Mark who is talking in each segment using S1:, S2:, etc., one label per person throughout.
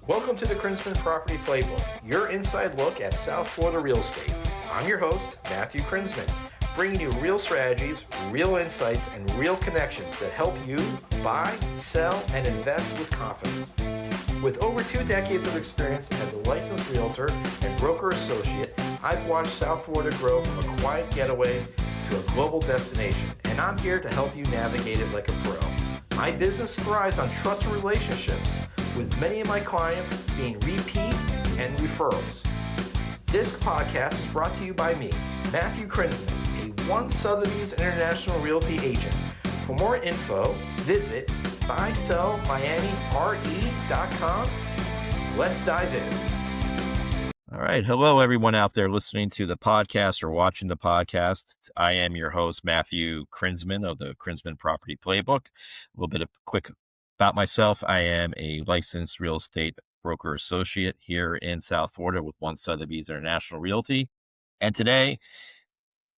S1: Welcome to the Krinzman Property Playbook, your inside look at South Florida real estate. I'm your host, Matthew Krinzman, bringing you real strategies, real insights, and real connections that help you buy, sell, and invest with confidence. With over 2 decades of experience as a licensed realtor and broker associate, I've watched South Florida grow from a quiet getaway to a global destination, and I'm here to help you navigate it like a pro. My business thrives on trusted relationships, with many of my clients being repeat and referrals. This podcast is brought to you by me, Matthew Krinzman, a Sotheby's International Realty agent. For more info, visit buysellmiamire.com. Let's dive in.
S2: All right. Hello, everyone out there listening to the podcast or watching the podcast. I am your host, Matthew Krinzman of the Krinzman Property Playbook. A little bit of quick about myself. I am a licensed real estate broker associate here in South Florida with Sotheby's International Realty. And today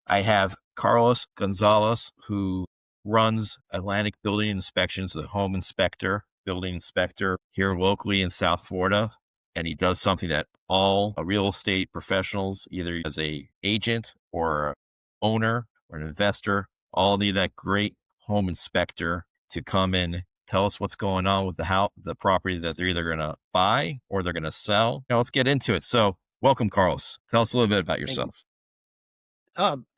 S2: I have Carlos Gonzalez, who runs Atlantic Building Inspections, the home inspector, building inspector here locally in South Florida. And he does something that all real estate professionals, either as a agent or a owner or an investor, all need that great home inspector to come in, tell us what's going on with the property that they're either going to buy or they're going to sell. Now, let's get into it. So welcome, Carlos. Tell us a little bit about yourself.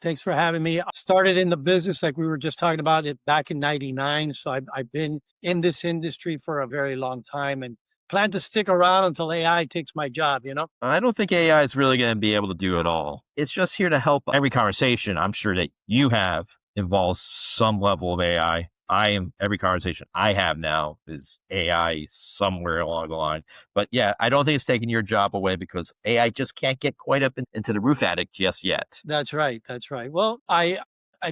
S3: Thanks for having me. I started in the business like we were just talking about it back in 99. So I've been in this industry for a very long time and plan to stick around until AI takes my job, you know?
S2: I don't think AI is really going to be able to do it all. It's just here to help. Every conversation I'm sure that you have involves some level of AI. Every conversation I have now is AI somewhere along the line. But yeah, I don't think it's taking your job away because AI just can't get quite up into the roof attic just yet.
S3: That's right. Well, I've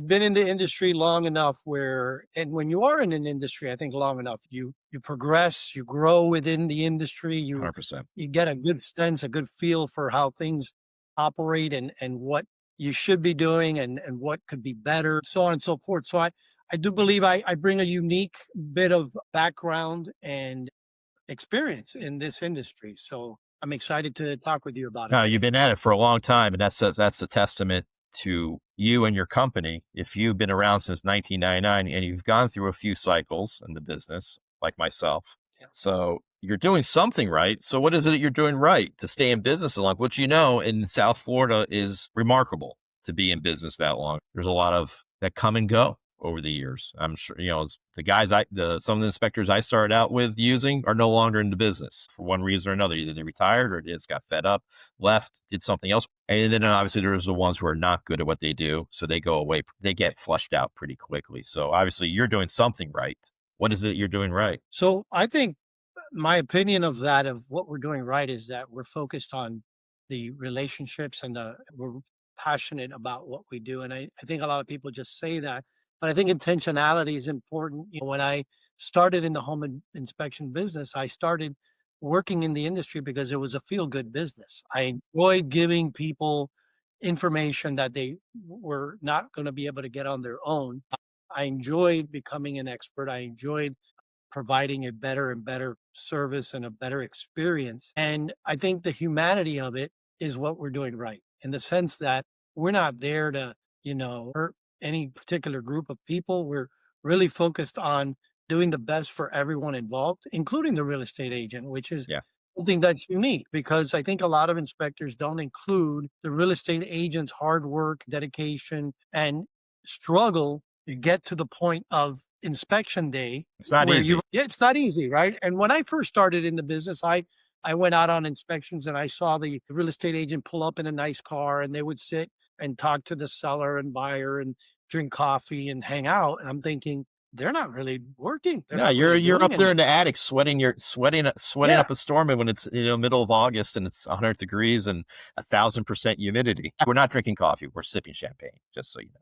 S3: been in the industry long enough and when you are in an industry, I think long enough, you progress, you grow within the industry,
S2: 100%.
S3: You get a good sense, a good feel for how things operate and what you should be doing and what could be better, so on and so forth. So I do believe I bring a unique bit of background and experience in this industry. So I'm excited to talk with you about it.
S2: No, you've been at it for a long time, and that's a testament to you and your company. If you've been around since 1999 and you've gone through a few cycles in the business, like myself, so you're doing something right. So what is it that you're doing right to stay in business so long? Which, in South Florida is remarkable to be in business that long. There's a lot of that come and go over the years. I'm sure, the guys some of the inspectors I started out with using are no longer in the business for one reason or another. Either they retired or they just got fed up, left, did something else. And then obviously there's the ones who are not good at what they do. So they go away, they get flushed out pretty quickly. So obviously you're doing something right. What is it you're doing right?
S3: So I think my opinion of what we're doing right is that we're focused on the relationships and we're passionate about what we do. And I think a lot of people just say that. But I think intentionality is important. When I started in the home inspection business, I started working in the industry because it was a feel-good business. I enjoyed giving people information that they were not going to be able to get on their own. I enjoyed becoming an expert. I enjoyed providing a better and better service and a better experience. And I think the humanity of it is what we're doing right, in the sense that we're not there to, hurt any particular group of people. We're really focused on doing the best for everyone involved, including the real estate agent, which is something that's unique, because I think a lot of inspectors don't include the real estate agent's hard work, dedication, and struggle to get to the point of inspection day.
S2: It's not easy.
S3: It's not easy, right? And when I first started in the business, I went out on inspections and I saw the real estate agent pull up in a nice car and they would sit and talk to the seller and buyer and drink coffee and hang out. And I'm thinking, they're not really working.
S2: You're up there in the attic sweating up a storm when it's middle of August and it's 100 degrees and 1,000% humidity. We're not drinking coffee. We're sipping champagne, just so you know.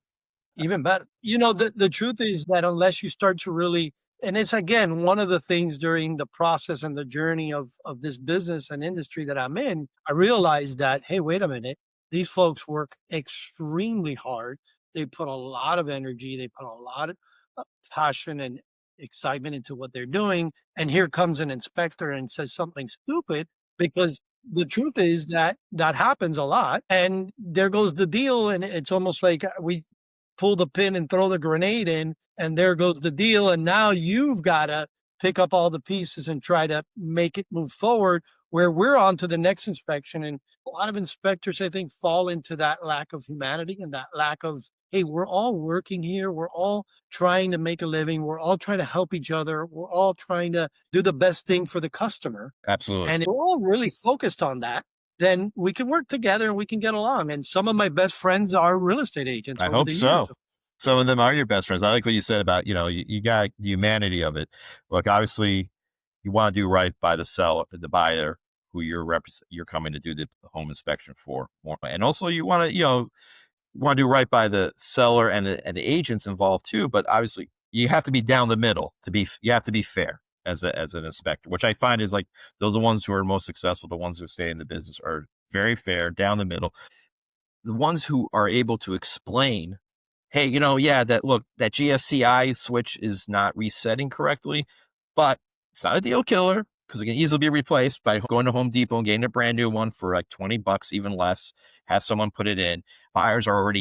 S3: Even better. The truth is that unless you start to really, and it's again, one of the things during the process and the journey of this business and industry that I'm in, I realized that, hey, wait a minute, these folks work extremely hard. They put a lot of energy. They put a lot of passion and excitement into what they're doing. And here comes an inspector and says something stupid, because the truth is that that happens a lot. And there goes the deal. And it's almost like we pull the pin and throw the grenade in, and there goes the deal. And now you've got to pick up all the pieces and try to make it move forward, where we're on to the next inspection. And a lot of inspectors, I think, fall into that lack of humanity and that lack of, hey, we're all working here. We're all trying to make a living. We're all trying to help each other. We're all trying to do the best thing for the customer.
S2: Absolutely.
S3: And if we're all really focused on that, then we can work together and we can get along. And some of my best friends are real estate agents.
S2: I
S3: over
S2: hope
S3: the
S2: so.
S3: years.
S2: Some of them are your best friends. I like what you said about, you got the humanity of it. Look, obviously you want to do right by the seller, the buyer who you're coming to do the home inspection for more. And also you want to, do right by the seller and the agents involved too. But obviously you have to be down the middle you have to be fair as an inspector, which I find is like, those are the ones who are most successful. The ones who stay in the business are very fair, down the middle. The ones who are able to explain, hey, that GFCI switch is not resetting correctly, but it's not a deal killer because it can easily be replaced by going to Home Depot and getting a brand new one for like $20, even less. Have someone put it in. Buyers are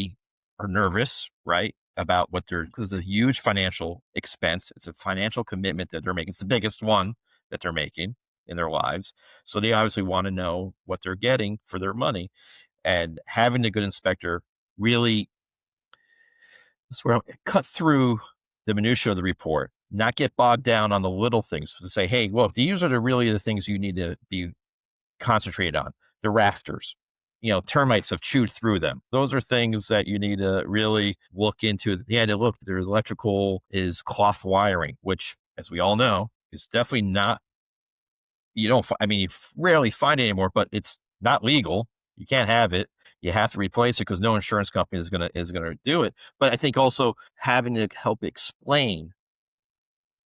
S2: nervous, right, about because it's a huge financial expense. It's a financial commitment that they're making. It's the biggest one that they're making in their lives. So they obviously want to know what they're getting for their money. And having a good inspector really cut through the minutia of the report, not get bogged down on the little things, to say, hey, well, these are really the things you need to be concentrated on. The rafters, termites have chewed through them. Those are things that you need to really look into. Their electrical is cloth wiring, which, as we all know, is definitely not, you rarely find it anymore, but it's not legal. You can't have it. You have to replace it because no insurance company is gonna do it. But I think also having to help explain,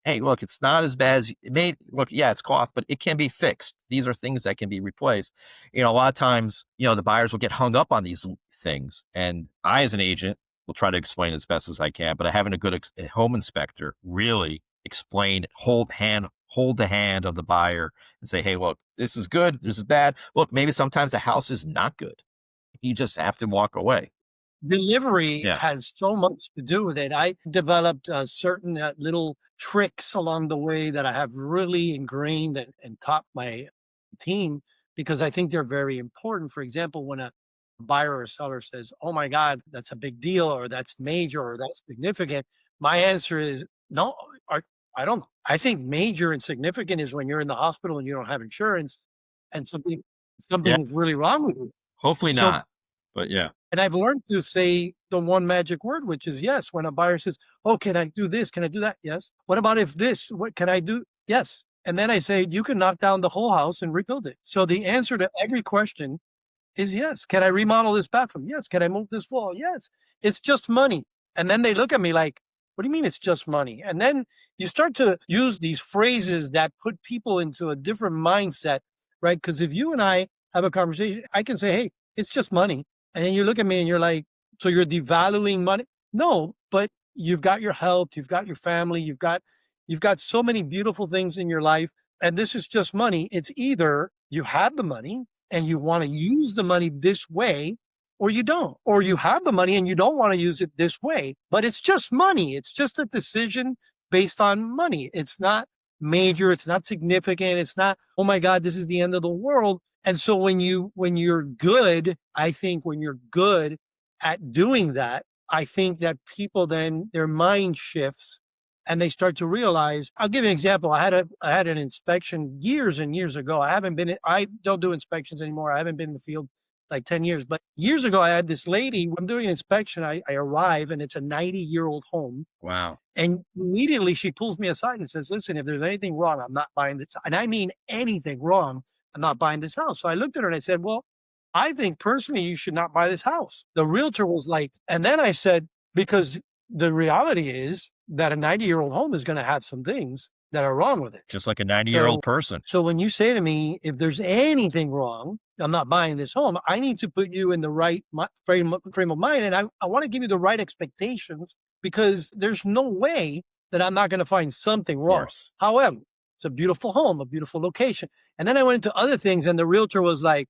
S2: hey, look, it's not as bad as it may look. Yeah, it's cloth, but it can be fixed. These are things that can be replaced. A lot of times, the buyers will get hung up on these things, and I, as an agent, will try to explain as best as I can. But having a good home inspector really explain, hold the hand of the buyer and say, hey, look, this is good, this is bad. Look, maybe sometimes the house is not good. You just have to walk away.
S3: Delivery has so much to do with it. I developed certain little tricks along the way that I have really ingrained and taught my team, because I think they're very important. For example, when a buyer or seller says, oh my God, that's a big deal, or that's major, or that's significant, my answer is no. I think major and significant is when you're in the hospital and you don't have insurance and something is really wrong with you.
S2: Hopefully not, but yeah.
S3: And I've learned to say the one magic word, which is yes. When a buyer says, oh, can I do this? Can I do that? Yes. What about if this? What can I do? Yes. And then I say, you can knock down the whole house and rebuild it. So the answer to every question is yes. Can I remodel this bathroom? Yes. Can I move this wall? Yes. It's just money. And then they look at me like, what do you mean it's just money? And then you start to use these phrases that put people into a different mindset, right? Because if you and I have a conversation, I can say, hey, it's just money. And then you look at me and you're like, so you're devaluing money? No, but you've got your health, you've got your family, you've got so many beautiful things in your life. And this is just money. It's either you have the money and you want to use the money this way, or you don't, or you have the money and you don't want to use it this way, but it's just money. It's just a decision based on money. It's not major. It's not significant. It's not, oh my God, this is the end of the world. And so when you're good, I think when you're good at doing that, I think that people then their mind shifts and they start to realize. I'll give you an example. I had an inspection years and years ago. I don't do inspections anymore. I haven't been in the field like 10 years, but years ago I had this lady. I'm doing an inspection. I arrive and it's a 90-year-old home.
S2: Wow.
S3: And immediately she pulls me aside and says, listen, if there's anything wrong, I'm not buying this. And I mean anything wrong, I'm not buying this house. So I looked at her and I said, well, I think personally you should not buy this house. The realtor was like, and then I said, because the reality is that a 90-year-old home is going to have some things that are wrong with it.
S2: Just like a 90-year-old person.
S3: So when you say to me, if there's anything wrong, I'm not buying this home, I need to put you in the right frame of mind. And I want to give you the right expectations, because there's no way that I'm not going to find something
S2: Of
S3: wrong.
S2: course.
S3: However, it's a beautiful home, a beautiful location. And then I went into other things, and the realtor was like,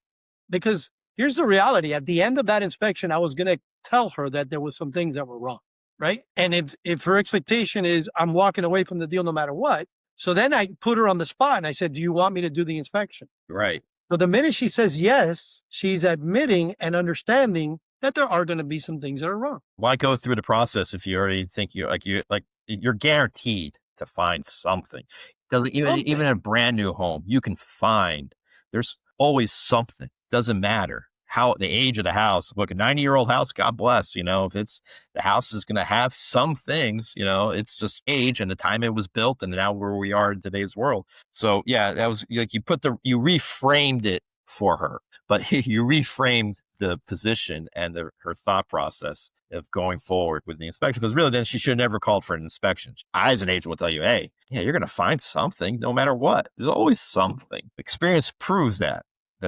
S3: because here's the reality. At the end of that inspection, I was going to tell her that there was some things that were wrong, right? And if her expectation is I'm walking away from the deal no matter what, so then I put her on the spot and I said, do you want me to do the inspection?
S2: Right.
S3: So the minute she says yes, she's admitting and understanding that there are going to be some things that are wrong.
S2: Why go through the process if you already think you're guaranteed to find something? Doesn't even
S3: Something.
S2: even a brand new home, you can find there's always something. Doesn't matter how the age of the house. Look, a 90-year-old house, God bless, if it's the house is gonna have some things, it's just age and the time it was built and now where we are in today's world. So yeah, that was like you reframed it for her, but you reframed the position and her thought process of going forward with the inspection. Because really, then she should have never called for an inspection. I, as an agent, will tell you, hey, yeah, you're going to find something no matter what. There's always something. Experience proves that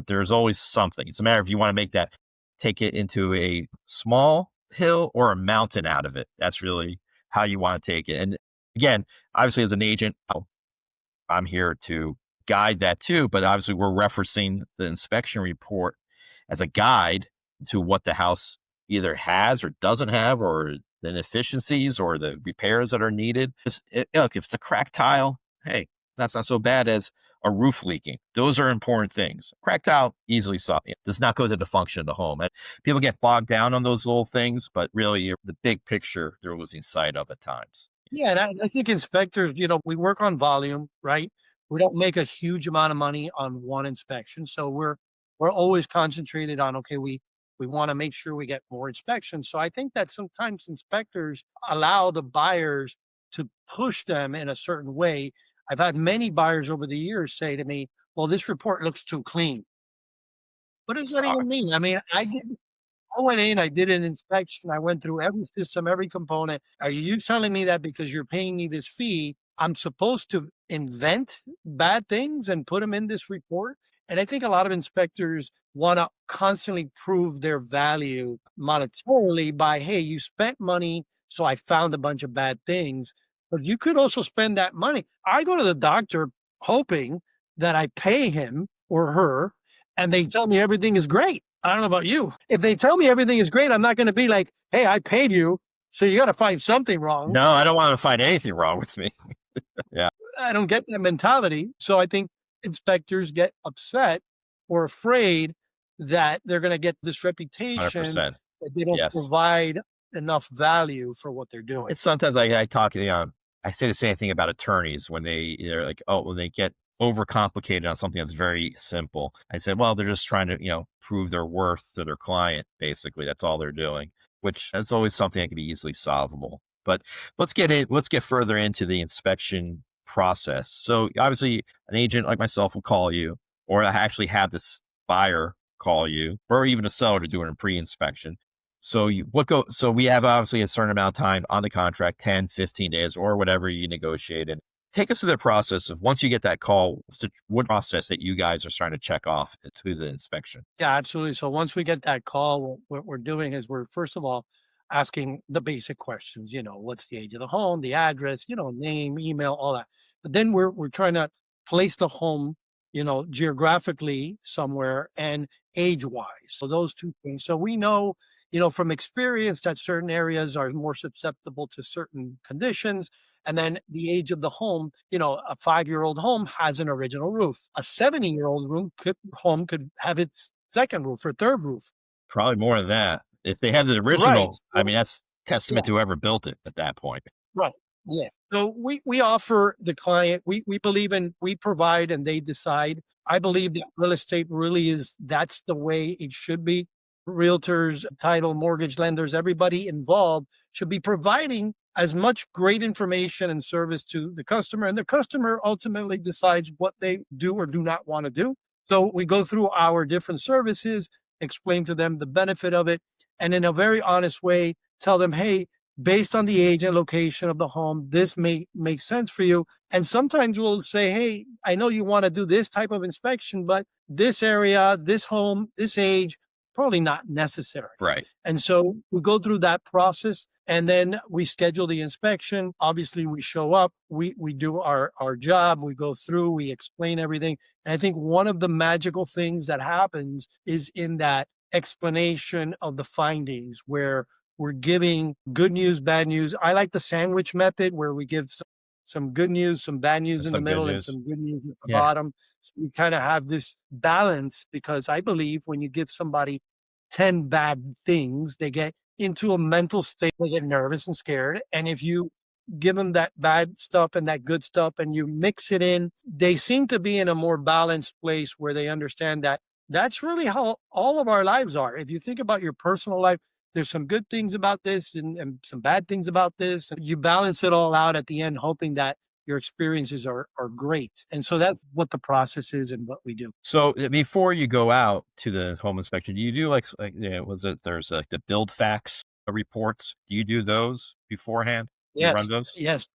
S2: there's always something. It's a matter of you want to take it into a small hill or a mountain out of it. That's really how you want to take it. And again, obviously, as an agent, I'm here to guide that too. But obviously, we're referencing the inspection report as a guide to what the house either has or doesn't have, or the inefficiencies or the repairs that are needed. Look, if it's a cracked tile, hey, that's not so bad as a roof leaking. Those are important things. Cracked tile, easily solved. It does not go to the function of the home. And people get bogged down on those little things, but really the big picture, they're losing sight of at times.
S3: Yeah, and I think inspectors, we work on volume, right? We don't make a huge amount of money on one inspection. So we're always concentrated on, okay, we want to make sure we get more inspections. So I think that sometimes inspectors allow the buyers to push them in a certain way. I've had many buyers over the years say to me, well, this report looks too clean. What does that
S2: Sorry.
S3: even mean? I mean, I went in, I did an inspection, I went through every system, every component. Are you telling me that because you're paying me this fee, I'm supposed to invent bad things and put them in this report? And I think a lot of inspectors want to constantly prove their value monetarily by, hey, you spent money, so I found a bunch of bad things. But you could also spend that money. I go to the doctor hoping that I pay him or her and they tell me everything is great. I don't know about you. If they tell me everything is great, I'm not going to be like, hey, I paid you, so you got to find something wrong.
S2: No, I don't want to find anything wrong with me. Yeah.
S3: I don't get that mentality. So I think inspectors get upset or afraid that they're going to get this reputation
S2: 100%.
S3: that they don't
S2: Yes.
S3: provide enough value for what they're doing.
S2: It's sometimes I talk, I say the same thing about attorneys when they're like, when they get overcomplicated on something that's very simple. I said, well, they're just trying to, prove their worth to their client. Basically, that's all they're doing, which is always something that can be easily solvable. But let's get further into the inspection process. So obviously an agent like myself will call you, or I actually have this buyer call you, or even a seller to do a pre-inspection. So so we have obviously a certain amount of time on the contract, 10, 15 days, or whatever you negotiated. Take us through the process of once you get that call, what process that you guys are trying to check off to the inspection.
S3: Yeah, absolutely. So once we get that call, what we're doing is we're first of all asking the basic questions, what's the age of the home, the address, name, email, all that. But then we're trying to place the home, geographically somewhere and age-wise. So those two things. So we know, from experience that certain areas are more susceptible to certain conditions. And then the age of the home, a 5-year-old home has an original roof. A 70-year-old home could have its second roof or third roof.
S2: Probably more than that. If they have the original,
S3: Right.
S2: I mean, that's testament to whoever built it at that point.
S3: Right. Yeah. So we offer the client, we believe we provide and they decide. I believe that real estate really that's the way it should be. Realtors, title, mortgage lenders, everybody involved should be providing as much great information and service to the customer, and the customer ultimately decides what they do or do not want to do. So we go through our different services, explain to them the benefit of it, and in a very honest way, tell them, hey, based on the age and location of the home, this may make sense for you. And sometimes we'll say, hey, I know you want to do this type of inspection, but this area, this home, this age, probably not necessary.
S2: Right.
S3: And so we go through that process. And then we schedule the inspection. Obviously, we show up, we do our job, we go through, we explain everything. And I think one of the magical things that happens is in that explanation of the findings where we're giving good news, bad news. I like the sandwich method where we give some good news, some bad news in the
S2: Some good
S3: middle, and
S2: news.
S3: some good news at the
S2: Yeah.
S3: bottom. So we kind of have this balance because I believe when you give somebody 10 bad things, they get into a mental state, they get nervous and scared. And if you give them that bad stuff and that good stuff and you mix it in, they seem to be in a more balanced place where they understand that that's really how all of our lives are. If you think about your personal life, there's some good things about this and some bad things about this. And you balance it all out at the end, hoping that your experiences are great. And so that's what the process is and what we do.
S2: So before you go out to the home inspection, do you do there's like the build facts reports? Do you do those beforehand? You run
S3: Yes,
S2: those?
S3: yes.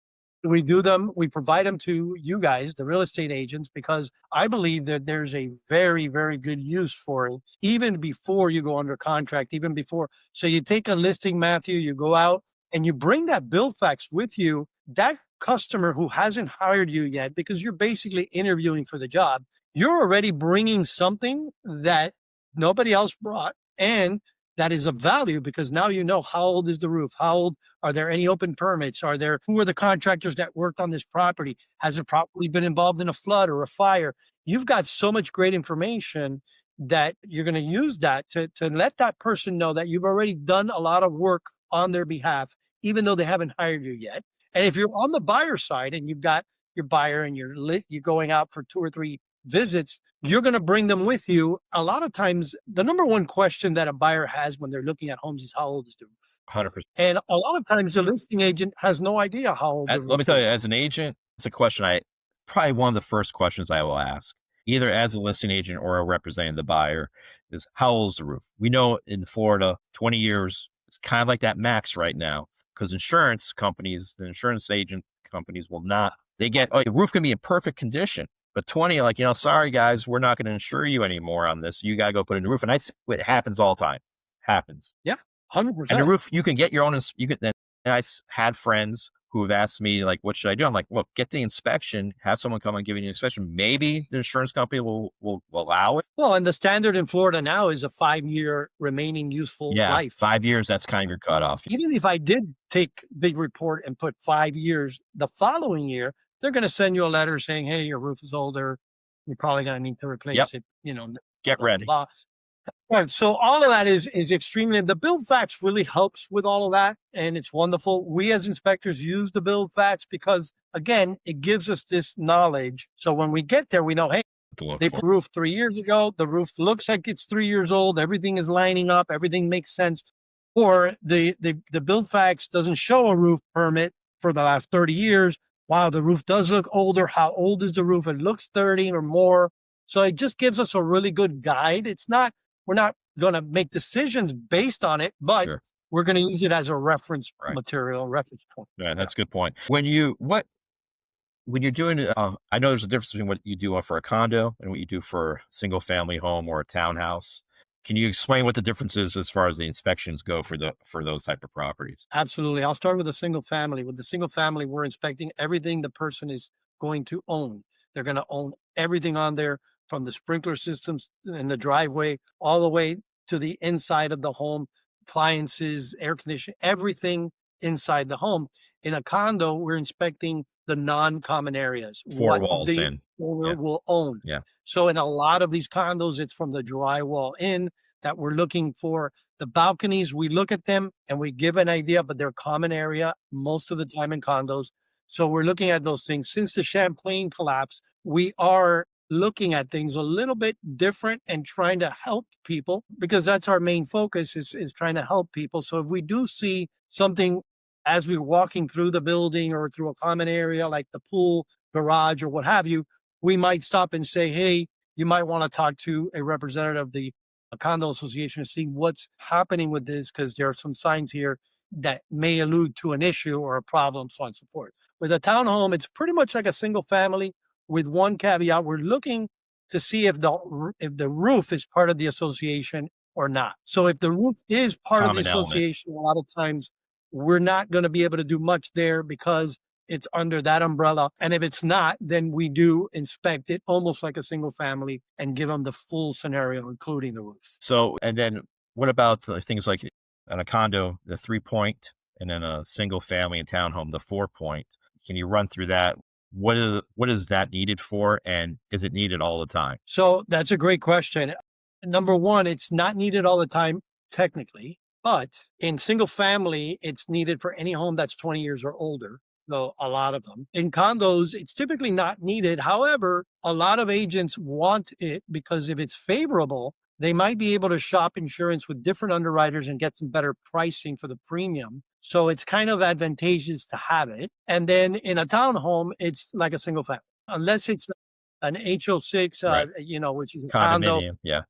S3: We do them. We provide them to you guys, the real estate agents, because I believe that there's a very, very good use for it, even before you go under contract, even before. So you take a listing, Matthew, you go out and you bring that bill fax with you. That customer who hasn't hired you yet, because you're basically interviewing for the job, you're already bringing something that nobody else brought. And that is of value because now you know how old is the roof? How old are there any open permits? Who are the contractors that worked on this property? Has it probably been involved in a flood or a fire? You've got so much great information that you're going to use that to let that person know that you've already done a lot of work on their behalf, even though they haven't hired you yet. And if you're on the buyer side and you've got your buyer and you're going out for 2 or 3 visits, you're going to bring them with you. A lot of times, the number one question that a buyer has when they're looking at homes is how old is the roof?
S2: 100%.
S3: And a lot of times the listing agent has no idea how old the roof
S2: Let me tell you,
S3: is.
S2: as an agent, it's a question probably one of the first questions I will ask, either as a listing agent or representing the buyer, is how old is the roof? We know in Florida, 20 years, it's kind of like that max right now because insurance companies, the insurance agent companies will not, the roof can be in perfect condition. But 20, sorry guys, we're not going to insure you anymore on this. You got to go put in the roof. And it happens all the time. Happens.
S3: Yeah, 100%.
S2: And the roof, you can get your own, and I've had friends who have asked me, like, what should I do? I'm like, well, get the inspection, have someone come and give you an inspection. Maybe the insurance company will allow it.
S3: Well, and the standard in Florida now is a 5-year remaining useful life.
S2: 5 years, that's kind of your cutoff.
S3: Even if I did take the report and put 5 years, the following year, they're going to send you a letter saying, hey, your roof is older. You're probably going to need to replace it.
S2: Get ready.
S3: Blah. Right. So all of that is extremely, the build facts really helps with all of that. And it's wonderful. We as inspectors use the build facts because, again, it gives us this knowledge. So when we get there, we know, hey, they put roof 3 years ago. The roof looks like it's 3 years old. Everything is lining up. Everything makes sense. Or the build facts doesn't show a roof permit for the last 30 years. Wow, the roof does look older. How old is the roof? It looks 30 or more. So it just gives us a really good guide. We're not going to make decisions based on it, but we're going to use it as a reference material, reference point.
S2: Yeah, that's a good point. When you're doing, I know there's a difference between what you do for a condo and what you do for a single family home or a townhouse. Can you explain what the difference is as far as the inspections go for those type of properties?
S3: Absolutely. I'll start with a single family. With the single family, we're inspecting everything the person is going to own. They're going to own everything on there, from the sprinkler systems in the driveway all the way to the inside of the home, appliances, air conditioning, everything inside the home. In a condo, we're inspecting the non-common areas.
S2: 4 walls in.
S3: Owner will own.
S2: Yeah.
S3: So in a lot of these condos, it's from the drywall in that we're looking for. The balconies, we look at them and we give an idea, but they're common area most of the time in condos. So we're looking at those things. Since the Champlain collapse, we are looking at things a little bit different and trying to help people because that's our main focus is trying to help people. So if we do see something as we're walking through the building or through a common area like the pool, garage, or what have you, we might stop and say, hey, you might want to talk to a representative of the condo association to see what's happening with this because there are some signs here that may allude to an issue or a problem, so on and so forth. With a townhome, it's pretty much like a single family with one caveat. We're looking to see if the roof is part of the association or not. So if the roof is part of the association, a lot of times we're not going to be able to do much there because it's under that umbrella. And if it's not, then we do inspect it almost like a single family and give them the full scenario, including the roof.
S2: So, and then what about the things like on a condo, the 3-point, and then a single family and townhome, the 4-point? Can you run through that? What is that needed for? And is it needed all the time?
S3: So that's a great question. Number one, it's not needed all the time, technically, but in single family, it's needed for any home that's 20 years or older. Though a lot of them. In condos, it's typically not needed. However, a lot of agents want it because if it's favorable, they might be able to shop insurance with different underwriters and get some better pricing for the premium. So it's kind of advantageous to have it. And then in a townhome, it's like a single family, unless it's an HO6,
S2: Right.
S3: which is a condo.
S2: Condominium, yeah.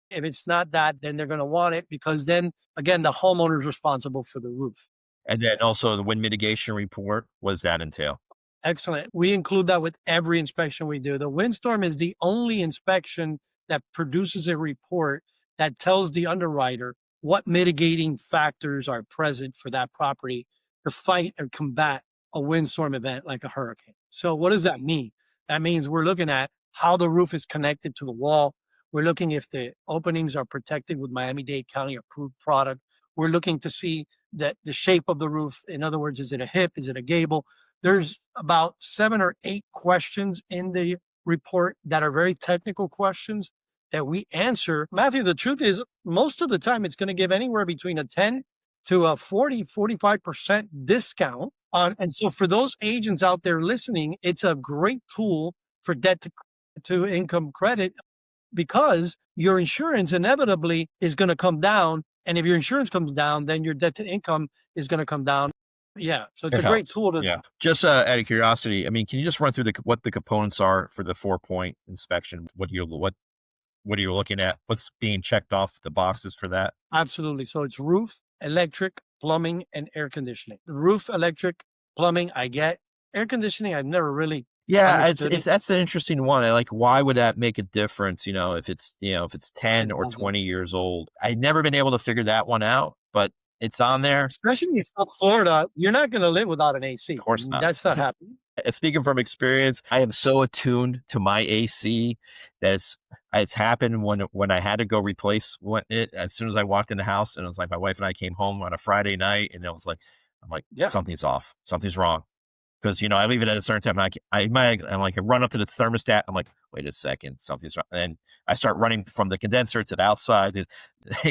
S3: If it's not that, then they're going to want it because then again, the homeowner is responsible for the roof.
S2: And then also the wind mitigation report, what does that entail?
S3: Excellent. We include that with every inspection we do. The windstorm is the only inspection that produces a report that tells the underwriter what mitigating factors are present for that property to fight or combat a windstorm event like a hurricane. So what does that mean? That means we're looking at how the roof is connected to the wall. We're looking if the openings are protected with Miami-Dade County approved product. We're looking to see that the shape of the roof. In other words, is it a hip? Is it a gable? There's about 7 or 8 questions in the report that are very technical questions that we answer. Matthew, the truth is most of the time it's going to give anywhere between a 10 to a 45% discount on. And so for those agents out there listening, it's a great tool for debt to income credit because your insurance inevitably is going to come down. And if your insurance comes down, then your debt to income is going to come down. Yeah. So it's a great tool to.
S2: Yeah. Just out of curiosity, I mean, can you just run through what the components are for the 4-point inspection? What are you looking at? What's being checked off the boxes for that?
S3: Absolutely. So it's roof, electric, plumbing, and air conditioning. The roof, electric, plumbing, I get. Air conditioning, I've never really.
S2: Yeah, that's an interesting one. I like, why would that make a difference? If it's 10 or 20 years old. I've never been able to figure that one out, but it's on there.
S3: Especially in South Florida, you're not going to live without an AC.
S2: Of course not.
S3: That's not happening.
S2: Speaking from experience, I am so attuned to my AC that it's happened when I had to go replace it as soon as I walked in the house, and it was like my wife and I came home on a Friday night, and it was like, I'm like, something's off, something's wrong. Because, I leave it at a certain time. I run up to the thermostat. I'm like, wait a second, something's wrong. And I start running from the condenser to the outside, the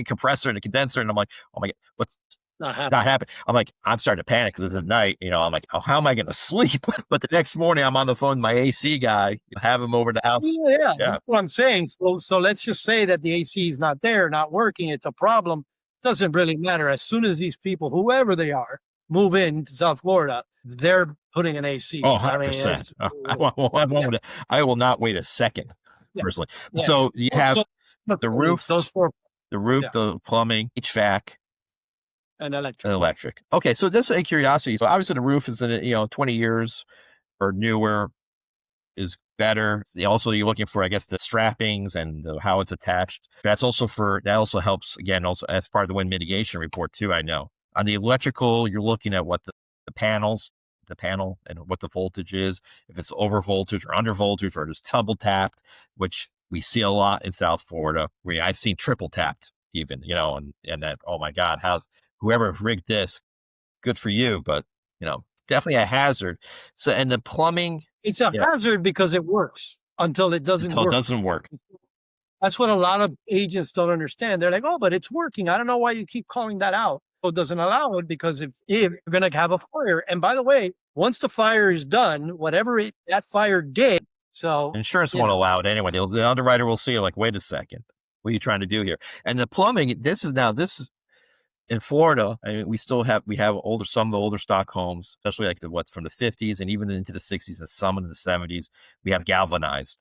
S2: compressor and the condenser. And I'm like, oh my God, what's not happening? I'm like, I'm starting to panic because it's at night. I'm like, oh, how am I going to sleep? But the next morning I'm on the phone with my AC guy, have him over to the house.
S3: Yeah, that's what I'm saying. So let's just say that the AC is not there, not working. It's a problem. Doesn't really matter. As soon as these people, whoever they are, move in to South Florida, they're putting an AC.
S2: Oh, 100%. I will not wait a second, personally. Yeah. So you have the roof, the plumbing, HVAC,
S3: and electric.
S2: Okay, so just a curiosity. So obviously the roof is 20 years or newer is better. Also, you're looking for, I guess, the strappings and how it's attached. That also helps, again, also as part of the wind mitigation report too, I know. On the electrical, you're looking at what the panel and what the voltage is, if it's over voltage or under voltage or just tumble tapped, which we see a lot in South Florida. Where I've seen triple tapped even, and that, oh my God, whoever rigged this, good for you, but definitely a hazard. So, and the plumbing,
S3: it's a hazard because it works until it doesn't work. That's what a lot of agents don't understand. They're like, oh, but it's working. I don't know why you keep calling that out. It doesn't allow it because if you're going to have a fire, and by the way, once the fire is done, whatever that fire did, so
S2: insurance won't allow it anyway. The underwriter will see, like, wait a second, what are you trying to do here? And the plumbing, this is in Florida. I mean, we have some of the older stock homes, especially like from the 50s and even into the 60s and some in the 70s. We have galvanized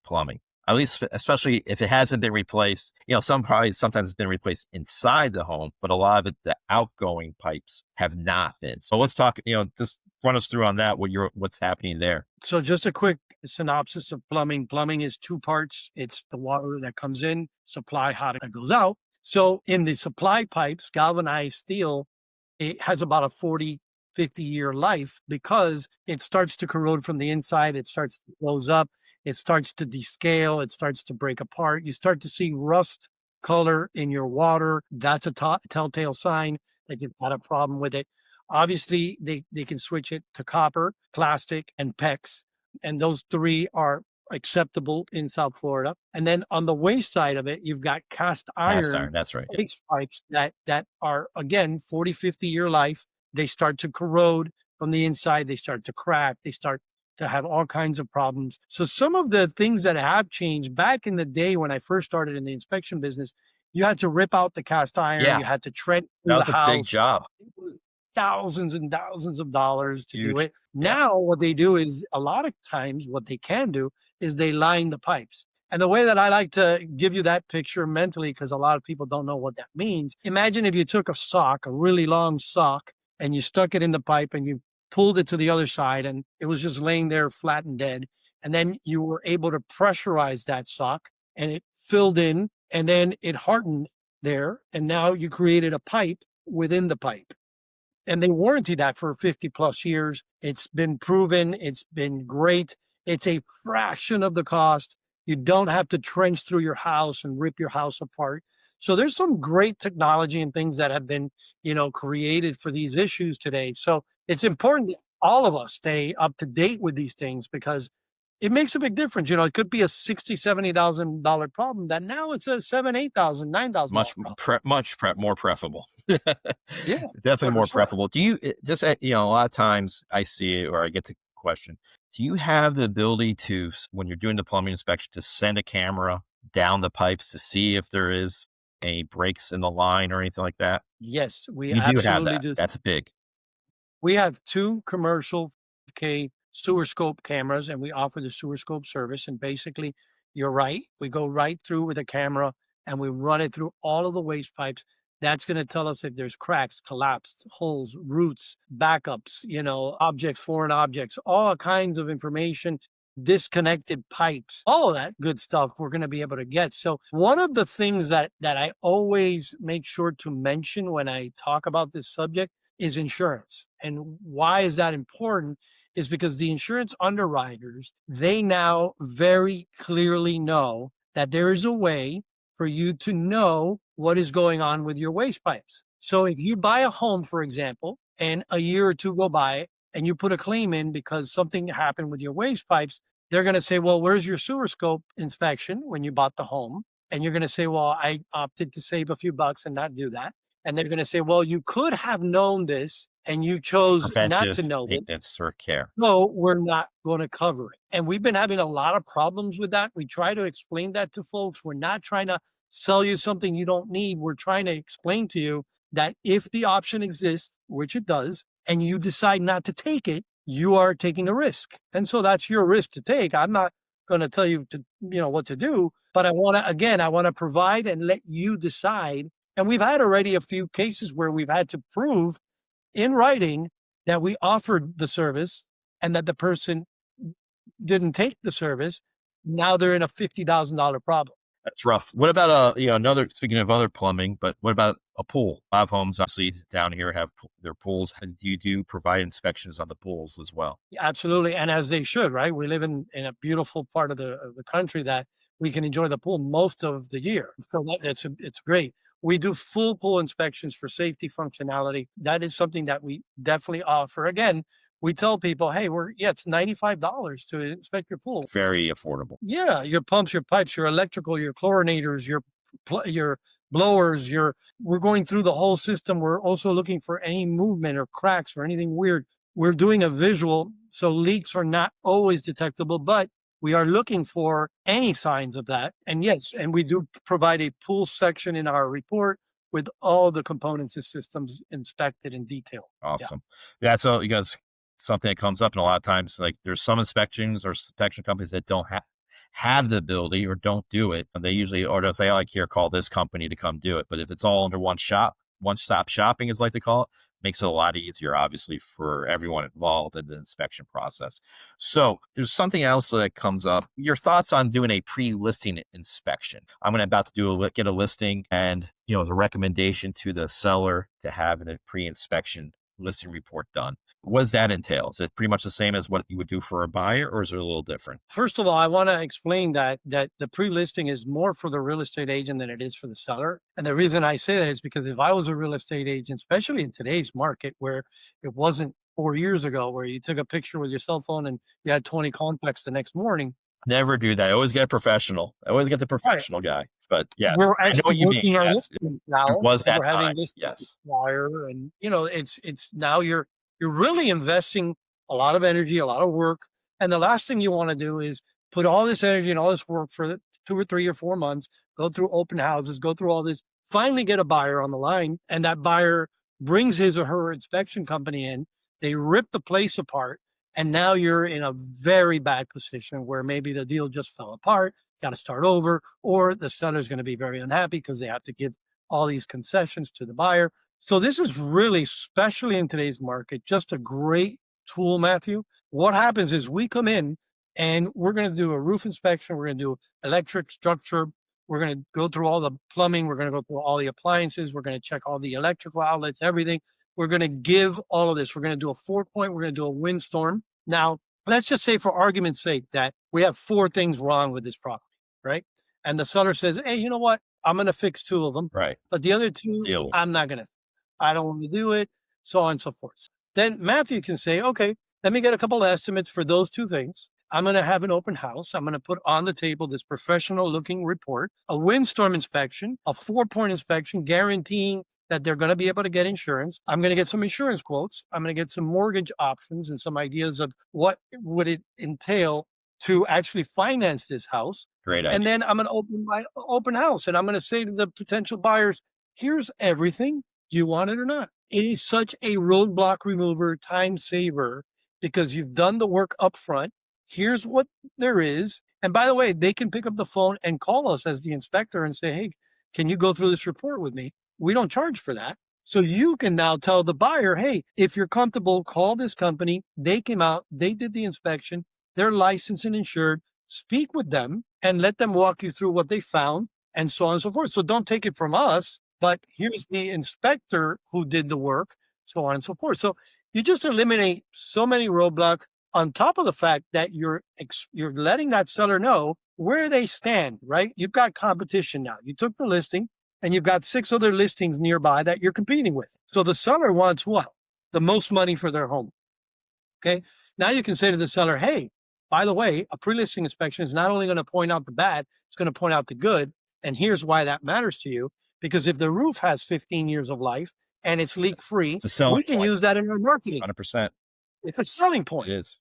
S2: plumbing. At least, especially if it hasn't been replaced, sometimes it's been replaced inside the home, but a lot of it, the outgoing pipes have not been. So let's talk, just run us through on that, what's happening there.
S3: So just a quick synopsis of plumbing. Plumbing is 2 parts. It's the water that comes in, supply hot that goes out. So in the supply pipes, galvanized steel it has about a 40, 50-year life because it starts to corrode from the inside. It starts to close up. It starts to descale. It starts to break apart. You start to see rust color in your water. That's a telltale sign that you've got a problem with it. Obviously, they can switch it to copper, plastic, and PEX. And those three are acceptable in South Florida. And then on the waste side of it, you've got cast
S2: Cast
S3: iron
S2: iron. That's right.
S3: waste pipes that are, again, 40, 50-year life. They start to corrode from the inside. They start to crack. They start to have all kinds of problems. So some of the things that have changed back in the day when I first started in the inspection business, you had to rip out the cast iron.
S2: Yeah.
S3: You had to tread
S2: That
S3: through
S2: was
S3: the
S2: a big
S3: house.
S2: job.
S3: It was thousands and thousands of dollars to do
S2: Huge.
S3: it. Now, what they do is a lot of times what they can do is they line the pipes. And the way that I like to give you that picture mentally, because a lot of people don't know what that means. Imagine if you took a sock, a really long sock, and you stuck it in the pipe and you pulled it to the other side and it was just laying there flat and dead. And then you were able to pressurize that sock and it filled in and then it hardened there. And now you created a pipe within the pipe. And they warranty that for 50 plus years. It's been proven. It's been great. It's a fraction of the cost. You don't have to trench through your house and rip your house apart. So there's some great technology and things that have been, created for these issues today. So it's important that all of us stay up to date with these things because it makes a big difference. It could be a $60,000-$70,000 problem that now it's a $7,000, $8,000, $9,000
S2: More preferable.
S3: Yeah,
S2: Definitely more
S3: 100%.
S2: preferable. Do you just, a lot of times I see it or I get the question, do you have the ability to, when you're doing the plumbing inspection, to send a camera down the pipes to see if there is any breaks in the line or anything like that?
S3: Yes, we
S2: You do have
S3: absolutely
S2: that.
S3: do.
S2: That's big.
S3: We have 2 commercial 4K sewer scope cameras, and we offer the sewer scope service. And basically, you're right. We go right through with a camera and we run it through all of the waste pipes. That's going to tell us if there's cracks, collapsed holes, roots, backups, objects, foreign objects, all kinds of information, disconnected pipes, all of that good stuff we're going to be able to get. So one of the things that I always make sure to mention when I talk about this subject is insurance. And why is that important? Is because the insurance underwriters, they now very clearly know that there is a way for you to know what is going on with your waste pipes. So if you buy a home, for example, and a year or two go by and you put a claim in because something happened with your waste pipes, they're going to say, well, where's your sewer scope inspection when you bought the home? And you're going to say, well, I opted to save a few bucks and not do that. And they're going to say, well, you could have known this and you chose not to
S2: Preventive
S3: know it.
S2: maintenance or care.
S3: No, we're not going to cover it. And we've been having a lot of problems with that. We try to explain that to folks. We're not trying to sell you something you don't need. We're trying to explain to you that if the option exists, which it does, and you decide not to take it, you are taking a risk. And so that's your risk to take. I'm not going to tell you to, what to do, but I want to provide and let you decide. And we've had already a few cases where we've had to prove in writing that we offered the service and that the person didn't take the service. Now they're in a $50,000 problem.
S2: That's rough. What about another, speaking of other plumbing, but what about a pool? A lot of homes obviously down here have their pools. Do you provide inspections on the pools as well?
S3: Absolutely. And as they should, right? We live in a beautiful part of the country that we can enjoy the pool most of the year. So it's great. We do full pool inspections for safety functionality. That is something that we definitely offer. Again, we tell people, hey, it's $95 to inspect your pool.
S2: Very affordable.
S3: Yeah, your pumps, your pipes, your electrical, your chlorinators, your blowers, we're going through the whole system. We're also looking for any movement or cracks or anything weird. We're doing a visual, so leaks are not always detectable, but we are looking for any signs of that. And yes, and we do provide a pool section in our report with all the components and systems inspected in detail.
S2: Awesome. Yeah. So you guys, something that comes up, and a lot of times, like there's some inspections or inspection companies that don't have the ability or don't do it. And they usually, or they'll say, oh, I care, call this company to come do it. But if it's all under one stop shopping, as like they call it, makes it a lot easier, obviously, for everyone involved in the inspection process. So there's something else that comes up. Your thoughts on doing a pre-listing inspection? I'm about to get a listing, and as a recommendation to the seller to have a pre-inspection listing report done. What does that entail? Is it pretty much the same as what you would do for a buyer, or is it a little different?
S3: First of all, I want to explain that the pre-listing is more for the real estate agent than it is for the seller. And the reason I say that is because if I was a real estate agent, especially in today's market where it wasn't 4 years ago, where you took a picture with your cell phone and you had 20 contacts the next morning.
S2: Never do that. I always get a professional. I always get the professional guy. But yes,
S3: We're
S2: I know what
S3: actually
S2: you mean.
S3: working our
S2: Yes,
S3: listings
S2: there
S3: now.
S2: was that
S3: We're having
S2: time.
S3: this
S2: Yes.
S3: wire, and it's now you're really investing a lot of energy, a lot of work. And the last thing you want to do is put all this energy and all this work for 2 or 3 or 4 months, go through open houses, go through all this, finally get a buyer on the line, and that buyer brings his or her inspection company in. They rip the place apart, and now you're in a very bad position where maybe the deal just fell apart, got to start over, or the seller's going to be very unhappy because they have to give all these concessions to the buyer. So this is really, especially in today's market, just a great tool, Matthew. What happens is we come in and we're going to do a roof inspection. We're going to do electric structure. We're going to go through all the plumbing. We're going to go through all the appliances. We're going to check all the electrical outlets, everything. We're going to give all of this. We're going to do a 4-point. We're going to do a windstorm. Now, let's just say for argument's sake that we have 4 things wrong with this property, right? And the seller says, hey, you know what? I'm going to fix 2 of them.
S2: Right.
S3: But the other 2, I'm not going to. I don't want to do it, so on and so forth. Then Matthew can say, okay, let me get a couple of estimates for those 2 things. I'm going to have an open house. I'm going to put on the table this professional looking report, a windstorm inspection, a 4-point inspection, guaranteeing that they're going to be able to get insurance. I'm going to get some insurance quotes. I'm going to get some mortgage options and some ideas of what would it entail to actually finance this house.
S2: Great idea.
S3: And then I'm going to open my open house and I'm going to say to the potential buyers, here's everything. Do you want it or not? It is such a roadblock remover, time saver, because you've done the work up front. Here's what there is. And by the way, they can pick up the phone and call us as the inspector and say, hey, can you go through this report with me? We don't charge for that. So you can now tell the buyer, hey, if you're comfortable, call this company. They came out, they did the inspection, they're licensed and insured. Speak with them and let them walk you through what they found and so on and so forth. So don't take it from us, but here's the inspector who did the work, so on and so forth. So you just eliminate so many roadblocks on top of the fact that you're letting that seller know where they stand, right? You've got competition now. You took the listing and you've got 6 other listings nearby that you're competing with. So the seller wants what? The most money for their home. Okay. Now you can say to the seller, hey, by the way, a pre-listing inspection is not only going to point out the bad, it's going to point out the good. And here's why that matters to you. Because if the roof has 15 years of life and it's leak free, we can use that in our marketing.
S2: 100%.
S3: It's a selling point.
S2: It is.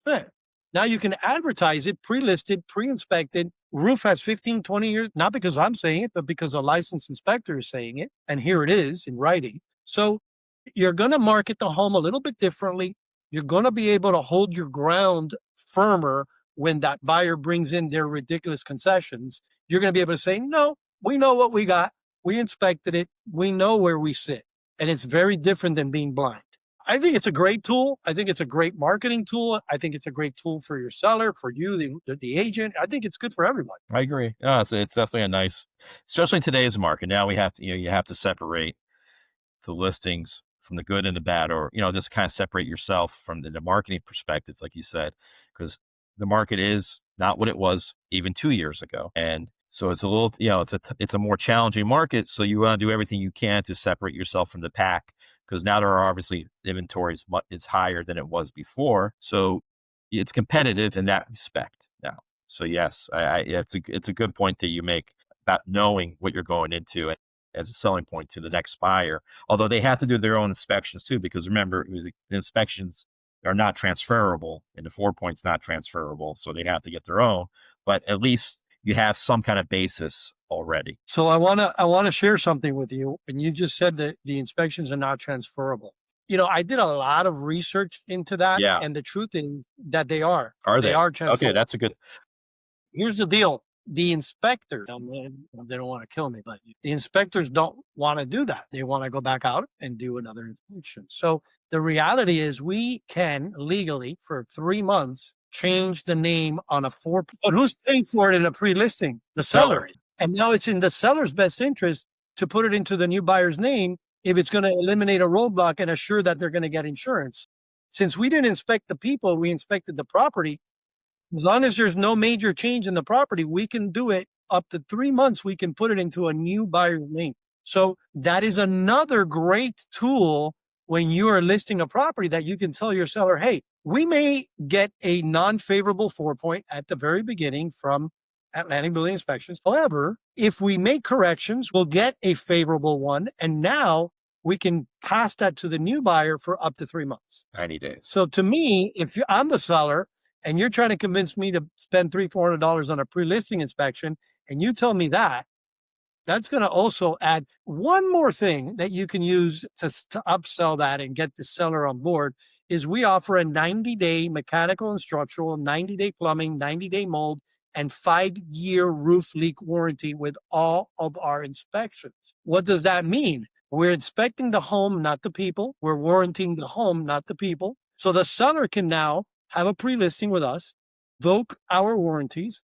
S3: Yeah. Now you can advertise it, pre-listed, pre-inspected. Roof has 15, 20 years, not because I'm saying it, but because a licensed inspector is saying it. And here it is in writing. So you're going to market the home a little bit differently. You're going to be able to hold your ground firmer when that buyer brings in their ridiculous concessions. You're going to be able to say, no, we know what we got. We inspected it. We know where we sit. And it's very different than being blind. I think it's a great tool. I think it's a great marketing tool. I think it's a great tool for your seller, for you, the agent. I think it's good for everybody.
S2: I agree. Yeah, it's definitely a nice, especially in today's market. Now we have to, you have to separate the listings from the good and the bad, or, just kind of separate yourself from the marketing perspective, like you said, because the market is not what it was even 2 years ago. And so it's a little, it's a more challenging market. So you want to do everything you can to separate yourself from the pack, because now there are obviously inventories is higher than it was before. So it's competitive in that respect now. So yes, it's a good point that you make about knowing what you're going into as a selling point to the next buyer. Although they have to do their own inspections too, because remember, the inspections are not transferable and the 4-point's not transferable. So they have to get their own, but at least you have some kind of basis already.
S3: So I want to share something with you. And you just said that the inspections are not transferable. I did a lot of research into that.
S2: Yeah.
S3: And the truth is that they are.
S2: Are they?
S3: They are transferable.
S2: Okay, that's a good.
S3: Here's the deal. the inspectors, they don't want to kill me, but the inspectors don't want to do that. They want to go back out and do another inspection. So the reality is we can legally for 3 months change the name on a but who's paying for it in a pre-listing? The seller. And now it's in the seller's best interest to put it into the new buyer's name if it's going to eliminate a roadblock and assure that they're going to get insurance. Since we didn't inspect the people, we inspected the property. As long as there's no major change in the property, we can do it up to 3 months. We can put it into a new buyer's name. So that is another great tool when you are listing a property that you can tell your seller, hey, we may get a non-favorable 4-point at the very beginning from Atlantic Building Inspections. However, if we make corrections, we'll get a favorable one. And now we can pass that to the new buyer for up to 3 months.
S2: 90 days.
S3: So to me, if I'm the seller and you're trying to convince me to spend $300-$400 on a pre-listing inspection, and you tell me that, that's going to also add one more thing that you can use to upsell that and get the seller on board is we offer a 90-day mechanical and structural, 90-day plumbing, 90-day mold, and 5-year roof leak warranty with all of our inspections. What does that mean? We're inspecting the home, not the people. We're warranting the home, not the people. So the seller can now have a pre-listing with us, invoke our warranties.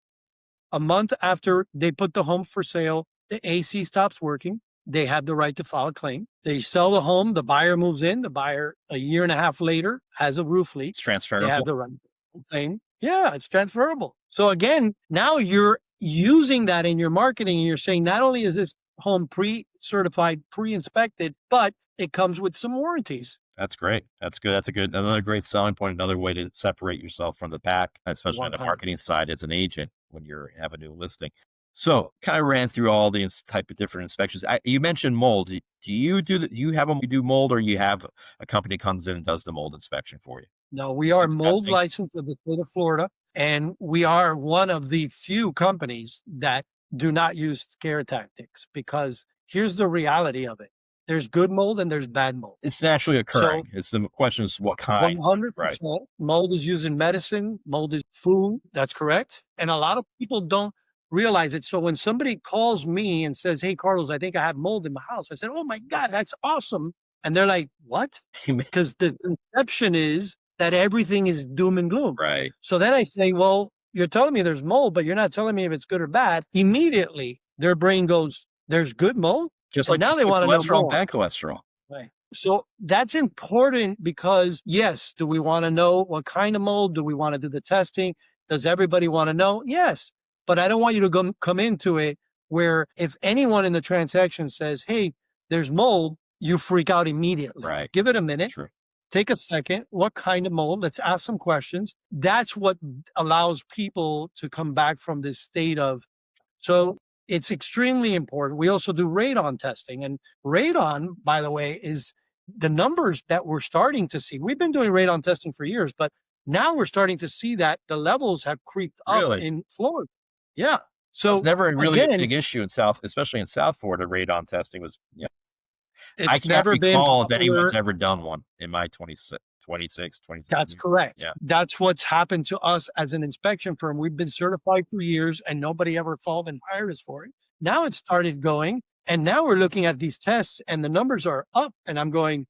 S3: A month after they put the home for sale, the AC stops working. They have the right to file a claim. They sell the home. The buyer moves in. The buyer, a year and a half later, has a roof leak.
S2: It's transferable.
S3: They have the right to claim. Yeah, it's transferable. So again, now you're using that in your marketing and you're saying not only is this home pre-certified, pre-inspected, but it comes with some warranties.
S2: That's great. That's good. That's another great selling point. Another way to separate yourself from the pack, especially on the marketing side as an agent when you have a new listing. So kind of ran through all these type of different inspections. You mentioned mold. Do you do mold, or you have a company comes in and does the mold inspection for you?
S3: No, we are mold licensed with the state of Florida, and we are one of the few companies that do not use scare tactics, because here's the reality of it. There's good mold and there's bad mold.
S2: It's naturally occurring. So the question is what kind.
S3: 100%.
S2: Right.
S3: Mold is used in medicine. Mold is food. That's correct. And a lot of people don't realize it. So when somebody calls me and says, hey, Carlos, I think I have mold in my house, I said, oh my God, that's awesome. And they're like, what? Because the conception is that everything is doom and gloom.
S2: Right.
S3: So then I say, well, you're telling me there's mold, but you're not telling me if it's good or bad. Immediately, their brain goes, there's good mold?
S2: Just like
S3: now they want to know more.
S2: Bad cholesterol.
S3: Right. So that's important because, yes, do we want to know what kind of mold? Do we want to do the testing? Does everybody want to know? Yes. But I don't want you to come into it where if anyone in the transaction says, hey, there's mold, you freak out immediately.
S2: Right.
S3: Give it a minute.
S2: True.
S3: Take a second. What kind of mold? Let's ask some questions. That's what allows people to come back from this state of, so it's extremely important. We also do radon testing, and radon, by the way, is the numbers that we're starting to see. We've been doing radon testing for years, but now we're starting to see that the levels have creeped up in Florida. Yeah. So
S2: it's never really a big issue in especially in South Florida. Radon testing was, I can't recall if anyone's ever done one in my 26, 27.
S3: That's correct.
S2: Yeah.
S3: That's what's happened to us as an inspection firm. We've been certified for years and nobody ever called and hired us for it. Now it started going, and now we're looking at these tests and the numbers are up, and I'm going,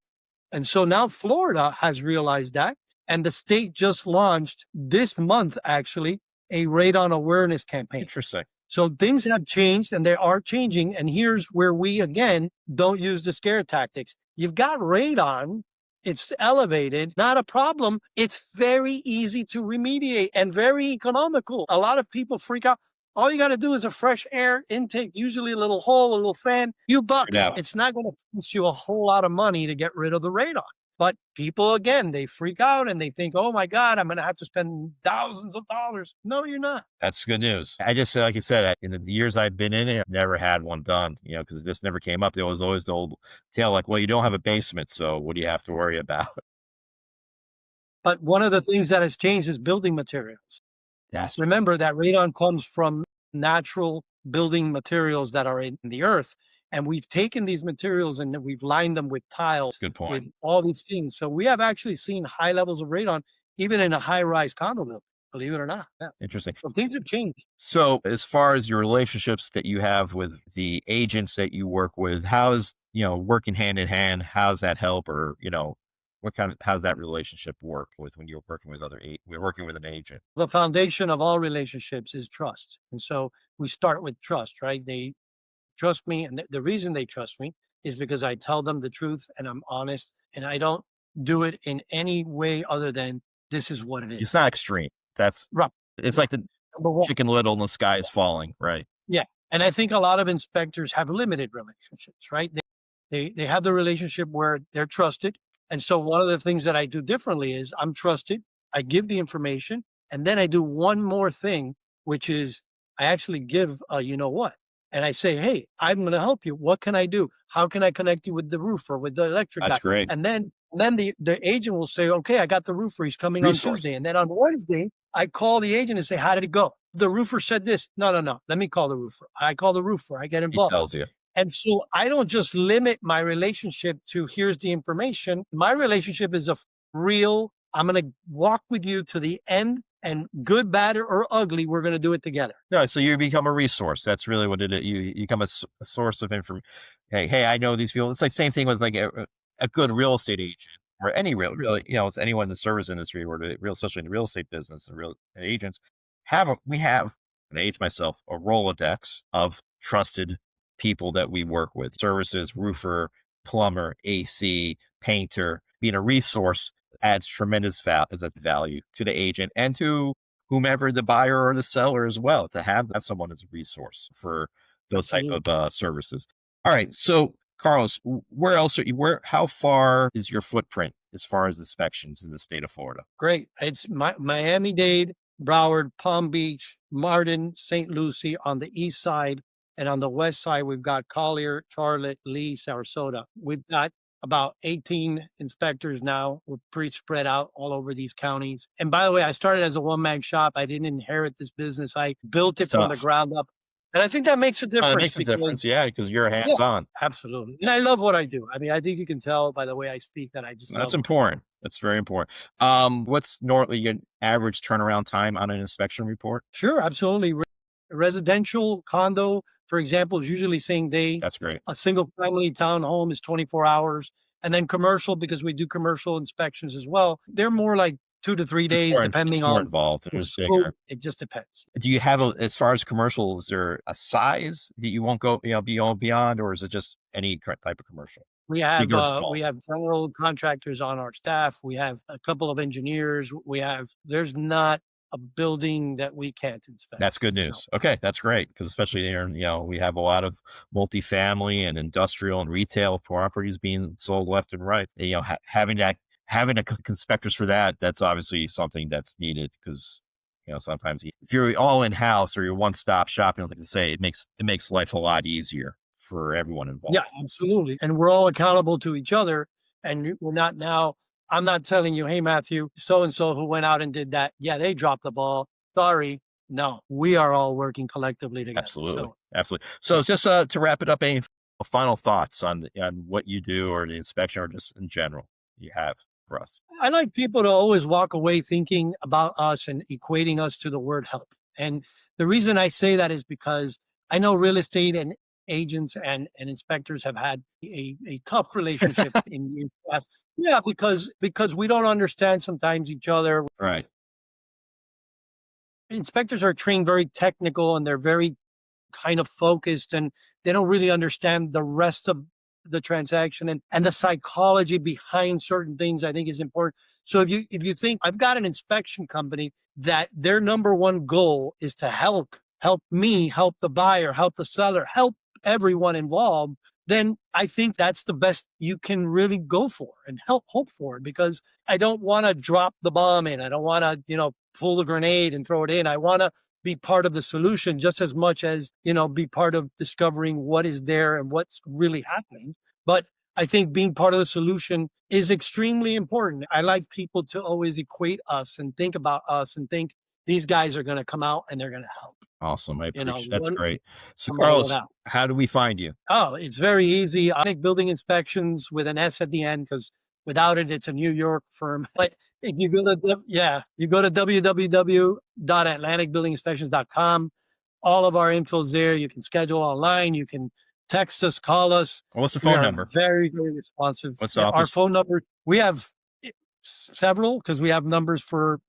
S3: and so now Florida has realized that, and the state just launched this month, actually, a radon awareness campaign.
S2: Interesting.
S3: So things have changed and they are changing. And here's where we, again, don't use the scare tactics. You've got radon. It's elevated, not a problem. It's very easy to remediate and very economical. A lot of people freak out. All you got to do is a fresh air intake, usually a little hole, a little fan, few bucks.
S2: Yeah.
S3: It's not going to cost you a whole lot of money to get rid of the radon. But people, again, they freak out and they think, oh my God, I'm going to have to spend thousands of dollars. No, you're not.
S2: That's good news. I just, like I said, in the years I've been in it, I've never had one done, because it just never came up. There was always the old tale, like, well, you don't have a basement, so what do you have to worry about?
S3: But one of the things that has changed is building materials. Remember that radon comes from natural building materials that are in the earth. And we've taken these materials and we've lined them with tiles,
S2: good point,
S3: with all these things. So we have actually seen high levels of radon, even in a high-rise condo building. believe it or not. Yeah.
S2: Interesting.
S3: So things have changed.
S2: So as far as your relationships that you have with the agents that you work with, how's, working hand in hand, how's that help? Or, how's that relationship work with when you're working with we're working with an agent?
S3: The foundation of all relationships is trust. And so we start with trust, right? They trust me. And the reason they trust me is because I tell them the truth and I'm honest and I don't do it in any way other than this is what it is.
S2: It's not extreme.
S3: Right.
S2: It's like the
S3: Number one.
S2: Chicken Little and the sky is falling, right?
S3: Yeah. And I think a lot of inspectors have limited relationships, right? They have the relationship where they're trusted. And so one of the things that I do differently is I'm trusted. I give the information and then I do one more thing, which is I actually give you know what? And I say, hey, I'm going to help you. What can I do? How can I connect you with the roofer, with the electric
S2: That's
S3: guy?
S2: great.
S3: And then the agent will say, okay, I got the roofer. He's coming on Tuesday. And then on Wednesday, I call the agent and say, how did it go? The roofer said this. No. Let me call the roofer. I call the roofer. I get
S2: He
S3: involved.
S2: tells you.
S3: And so I don't just limit my relationship to here's the information. My relationship is real. I'm going to walk with you to the end and good, bad, or ugly. We're going to do it together.
S2: No, so you become a resource. That's really what it is. You become a source of information. Hey, I know these people. It's like same thing with like a good real estate agent or any really, it's anyone in the service industry or especially in the real estate business and real agents we have, and I age myself, a Rolodex of trusted people that we work with, services, roofer, plumber, AC, painter. Being a resource adds tremendous value to the agent and to whomever the buyer or the seller as well, to have someone as a resource for those type of services. All right. So Carlos, where else how far is your footprint as far as inspections in the state of Florida?
S3: Great. It's Miami-Dade, Broward, Palm Beach, Martin, St. Lucie on the east side. And on the west side, we've got Collier, Charlotte, Lee, Sarasota. We've got about 18 inspectors now. We're pretty spread out all over these counties. And by the way, I started as a one-man shop. I didn't inherit this business. I built it from the ground up. And I think that makes a difference.
S2: It makes a difference, because you're hands-on.
S3: Yeah, absolutely. And I love what I do. I mean, I think you can tell by the way I speak that I just
S2: That's important. That's very important. What's normally your average turnaround time on an inspection report?
S3: Sure, absolutely. Residential condo, for example, is usually same day.
S2: That's great.
S3: A single family townhome is 24 hours. And then commercial, because we do commercial inspections as well, they're more like 2 to 3 days, depending on
S2: involved.
S3: It just depends.
S2: Do you have as far as commercial, is there a size that you won't go beyond, or is it just any type of commercial?
S3: We have general contractors on our staff. We have a couple of engineers. There's not a building that we can't inspect.
S2: That's good news. So. Okay, that's great, because especially here, we have a lot of multifamily and industrial and retail properties being sold left and right. Having inspectors for that's obviously something that's needed, because sometimes if you're all in house or you're one-stop shopping, like I say, it makes life a lot easier for everyone involved.
S3: Yeah, absolutely. And we're all accountable to each other, and we're not now. I'm not telling you, hey, Matthew, so-and-so who went out and did that. Yeah, they dropped the ball. Sorry. No, we are all working collectively together.
S2: Absolutely. Absolutely. So just to wrap it up, any final thoughts on what you do or the inspection or just in general you have for us?
S3: I like people to always walk away thinking about us and equating us to the word help. And the reason I say that is because I know real estate and agents and inspectors have had a tough relationship in years past. Yeah, because we don't understand sometimes each other.
S2: Right.
S3: Inspectors are trained very technical and they're very kind of focused, and they don't really understand the rest of the transaction and the psychology behind certain things. I think is important. So if you think I've got an inspection company that their number one goal is to help me, help the buyer, help the seller, help everyone involved, then I think that's the best you can really go for and hope for, because I don't want to drop the bomb in. I don't want to, pull the grenade and throw it in. I want to be part of the solution just as much as, be part of discovering what is there and what's really happening. But I think being part of the solution is extremely important. I like people to always equate us and think about us and think these guys are going to come out and they're going to help.
S2: Awesome. I appreciate that's great. So Carlos, how do we find you?
S3: Oh, it's very easy. I make building inspections with an S at the end because Without it, it's a New York firm. But if you go to www.atlanticbuildinginspections.com, all of our info's there. You can schedule online. You can text us, call us.
S2: What's the
S3: We
S2: phone
S3: are
S2: number?
S3: very, very responsive.
S2: What's the
S3: Our
S2: office?
S3: phone number, we have several because we have numbers for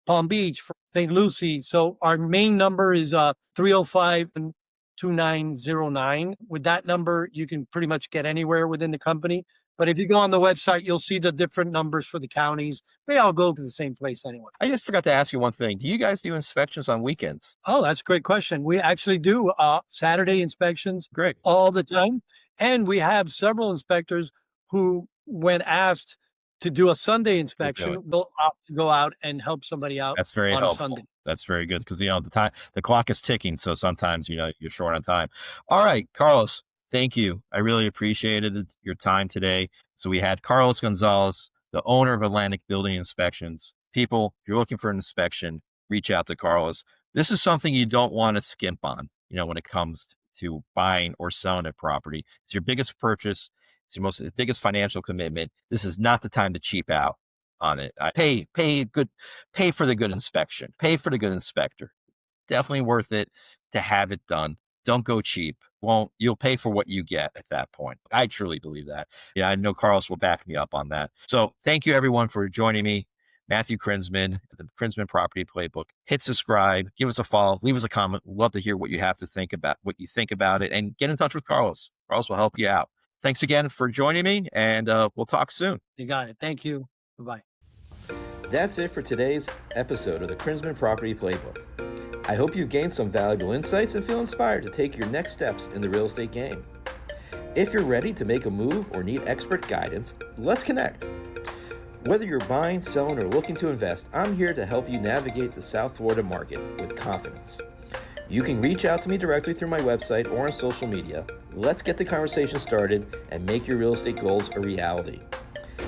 S3: Palm Beach, for St. Lucie. So our main number is 305-2909. With that number, you can pretty much get anywhere within the company. But if you go on the website, you'll see the different numbers for the counties. They all go to the same place anyway.
S2: I just forgot to ask you one thing. Do you guys do inspections on weekends?
S3: Oh, that's a great question. We actually do Saturday inspections
S2: Great.
S3: all the time. And we have several inspectors who, when asked to do a Sunday inspection, will opt to go out and help somebody out.
S2: That's very
S3: on
S2: helpful.
S3: a Sunday.
S2: That's very good because, the clock is ticking. So sometimes, you're short on time. All right, Carlos, thank you. I really appreciated your time today. So we had Carlos Gonzalez, the owner of Atlantic Building Inspections. People, if you're looking for an inspection, reach out to Carlos. This is something you don't want to skimp on, when it comes to buying or selling a property. It's your biggest purchase. It's your biggest financial commitment. This is not the time to cheap out on it. Pay for the good inspection. Pay for the good inspector. Definitely worth it to have it done. Don't go cheap. You'll pay for what you get at that point. I truly believe that. Yeah, I know Carlos will back me up on that. So thank you everyone for joining me. Matthew Krinzman, the Krinzman Property Playbook. Hit subscribe, give us a follow, leave us a comment. We'd love to hear what you think about it, and get in touch with Carlos. Carlos will help you out. Thanks again for joining me, and we'll talk soon.
S3: You got it. Thank you. Bye-bye.
S1: That's it for today's episode of the Krinzman Property Playbook. I hope you've gained some valuable insights and feel inspired to take your next steps in the real estate game. If you're ready to make a move or need expert guidance, let's connect. Whether you're buying, selling, or looking to invest, I'm here to help you navigate the South Florida market with confidence. You can reach out to me directly through my website or on social media. Let's get the conversation started and make your real estate goals a reality.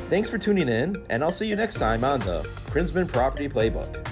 S1: Thanks for tuning in, and I'll see you next time on the Krinzman Property Playbook.